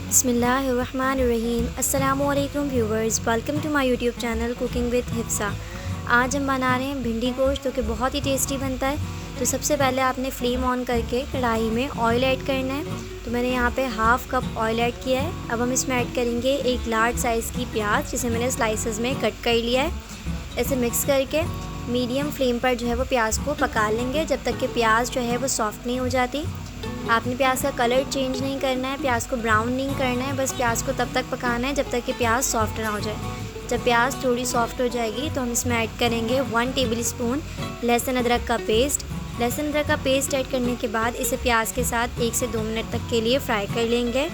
बिस्मिल्लाहिर्रहमानिर्रहीम। अस्सलामुअलैकुम viewers, welcome to my YouTube channel cooking with Hifsa. आज हम बना रहे हैं भिंडी गोश्त, जो कि बहुत ही टेस्टी बनता है। तो सबसे पहले आपने फ्लेम ऑन करके कढ़ाई में ऑयल ऐड करना है। तो मैंने यहाँ पे हाफ़ कप ऑयल ऐड किया है। अब हम इसमें ऐड करेंगे एक लार्ज साइज़ की प्याज, जिसे मैंने स्लाइसेस में कट कर लिया है। ऐसे मिक्स करके मीडियम फ्लेम पर जो है वो प्याज को पका लेंगे, जब तक कि प्याज जो है वो सॉफ्ट नहीं हो जाती। आपने प्याज का कलर चेंज नहीं करना है, प्याज को ब्राउन नहीं करना है, बस प्याज को तब तक पकाना है जब तक कि प्याज सॉफ्ट ना हो जाए। जब प्याज थोड़ी सॉफ्ट हो जाएगी तो हम इसमें ऐड करेंगे 1 टेबल स्पून लहसुन अदरक का पेस्ट। लहसुन अदरक का पेस्ट ऐड करने के बाद इसे प्याज के साथ 1 से 2 मिनट तक के लिए फ्राई कर लेंगे,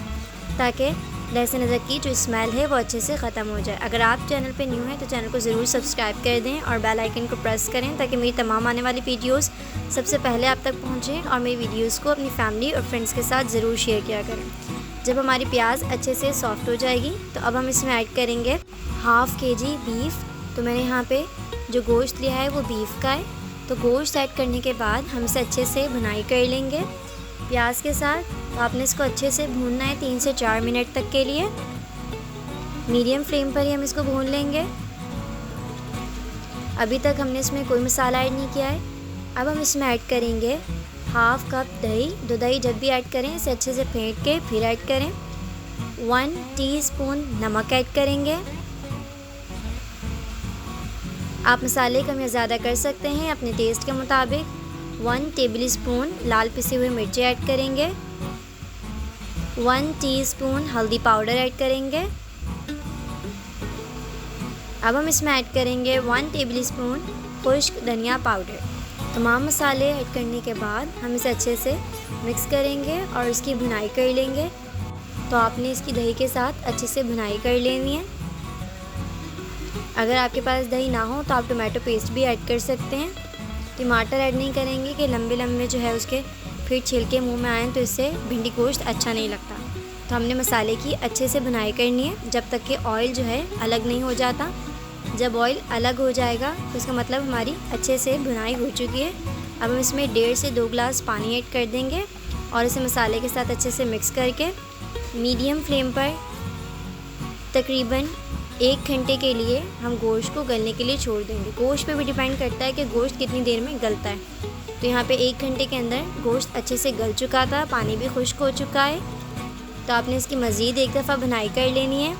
ताकि लहसुन अदरक की जो स्मेल है वो अच्छे से ख़त्म हो जाए। अगर आप चैनल पे न्यू हैं तो चैनल को ज़रूर सब्सक्राइब कर दें और बेल आइकन को प्रेस करें, ताकि मेरी तमाम आने वाली वीडियोस सबसे पहले आप तक पहुँचें, और मेरी वीडियोस को अपनी फैमिली और फ्रेंड्स के साथ ज़रूर शेयर किया करें। जब हमारी प्याज अच्छे से सॉफ्ट हो जाएगी तो अब हम इसमें ऐड करेंगे हाफ़ केजी बीफ। तो मैंने यहाँ पे जो गोश्त लिया है वो बीफ का है। तो गोश्त ऐड करने के बाद हम इसे अच्छे से भुनाई कर लेंगे प्याज के साथ। तो आपने इसको अच्छे से भूनना है 3 से 4 मिनट तक के लिए। मीडियम फ्लेम पर ही हम इसको भून लेंगे। अभी तक हमने इसमें कोई मसाला ऐड नहीं किया है। अब हम इसमें ऐड करेंगे हाफ़ कप दही। तो दही जब भी ऐड करें इसे अच्छे से फेंट के फिर ऐड करें। 1 टीस्पून नमक ऐड करेंगे। आप मसाले कम या ज़्यादा कर सकते हैं अपने टेस्ट के मुताबिक। 1 टेबल स्पून लाल पिसी हुई मिर्ची ऐड करेंगे। 1 टीस्पून हल्दी पाउडर ऐड करेंगे। अब हम इसमें ऐड करेंगे 1 टेबल स्पून खुश्क धनिया पाउडर। तमाम मसाले ऐड करने के बाद हम इसे अच्छे से मिक्स करेंगे और इसकी भुनाई कर लेंगे। तो आपने इसकी दही के साथ अच्छे से भुनाई कर लेनी है। अगर आपके पास दही ना हो तो आप टोमेटो पेस्ट भी ऐड कर सकते हैं। टमाटर ऐड नहीं करेंगे कि लंबे लंबे जो है उसके फिर छिलके मुंह में आएँ, तो इससे भिंडी गोश्त अच्छा नहीं लगता। तो हमने मसाले की अच्छे से भुनाई करनी है जब तक कि ऑयल जो है अलग नहीं हो जाता। जब ऑयल अलग हो जाएगा तो इसका मतलब हमारी अच्छे से भुनाई हो चुकी है। अब हम इसमें 1.5 से 2 गिलास पानी ऐड कर देंगे और इसे मसाले के साथ अच्छे से मिक्स करके मीडियम फ्लेम पर तकरीबन 1 घंटे के लिए हम गोश्त को गलने के लिए छोड़ देंगे। गोश्त पे भी डिपेंड करता है कि गोश्त कितनी देर में गलता है। तो यहाँ पे 1 घंटे के अंदर गोश्त अच्छे से गल चुका था, पानी भी खुश्क हो चुका है। तो आपने इसकी मज़ीद एक दफ़ा भुनाई कर लेनी है।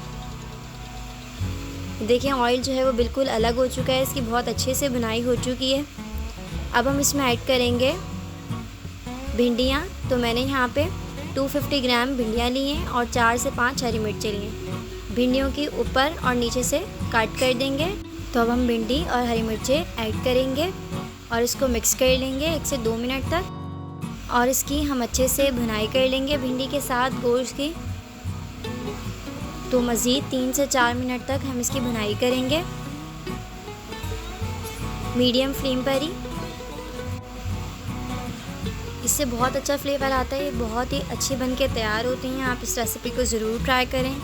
देखिए ऑयल जो है वो बिल्कुल अलग हो चुका है, इसकी बहुत अच्छे से भुनाई हो चुकी है। अब हम इसमें ऐड करेंगे भिंडियाँ। तो मैंने यहाँ पे 250 ग्राम भिंडियाँ ली हैं और 4 से 5 हरी मिर्चें ली हैं। भिंडियों की ऊपर और नीचे से काट कर देंगे। तो अब हम भिंडी और हरी मिर्चें ऐड करेंगे और इसको मिक्स कर लेंगे 1 से 2 मिनट तक, और इसकी हम अच्छे से भुनाई कर लेंगे भिंडी के साथ गोश्त की। तो मज़ीद 3 से 4 मिनट तक हम इसकी भुनाई करेंगे मीडियम फ्लेम पर ही। इससे बहुत अच्छा फ्लेवर आता है, ये बहुत ही अच्छी बन के तैयार होती हैं। आप इस रेसिपी को ज़रूर ट्राई करें।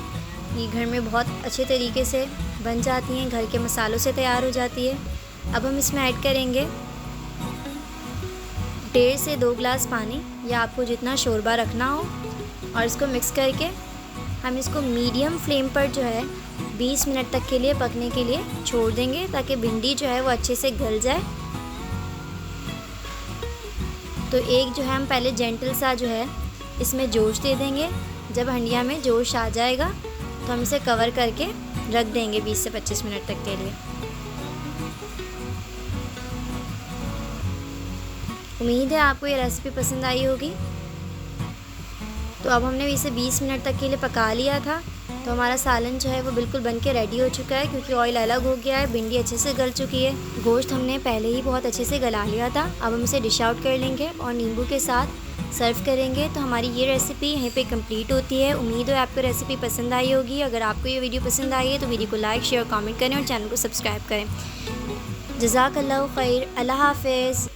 ये घर में बहुत अच्छे तरीके से बन जाती हैं, घर के मसालों से तैयार हो जाती है। अब हम इसमें ऐड करेंगे 1.5 से 2 गिलास पानी, या आपको जितना शोरबा रखना हो, और इसको मिक्स करके हम इसको मीडियम फ्लेम पर जो है 20 मिनट तक के लिए पकने के लिए छोड़ देंगे, ताकि भिंडी जो है वो अच्छे से गल जाए। तो एक जो है हम पहले जेंटल सा जो है इसमें जोश दे देंगे। जब हंडिया में जोश आ जाएगा तो हम इसे कवर करके रख देंगे 20 से 25 मिनट तक के लिए। उम्मीद है आपको ये रेसिपी पसंद आई होगी। तो अब हमने इसे 20 मिनट तक के लिए पका लिया था। तो हमारा सालन जो है वो बिल्कुल बन के रेडी हो चुका है, क्योंकि ऑयल अलग हो गया है, भिंडी अच्छे से गल चुकी है, गोश्त हमने पहले ही बहुत अच्छे से गला लिया था। अब हम इसे डिश आउट कर लेंगे और नींबू के साथ सर्व करेंगे। तो हमारी ये रेसिपी यहीं पे कंप्लीट होती है। उम्मीद है आपको रेसिपी पसंद आई होगी। अगर आपको ये वीडियो पसंद आई है तो वीडियो को लाइक, शेयर, कमेंट करें और चैनल को सब्सक्राइब करें। जज़ाकल्लाहु खैर। अल्लाह हाफ़िज़।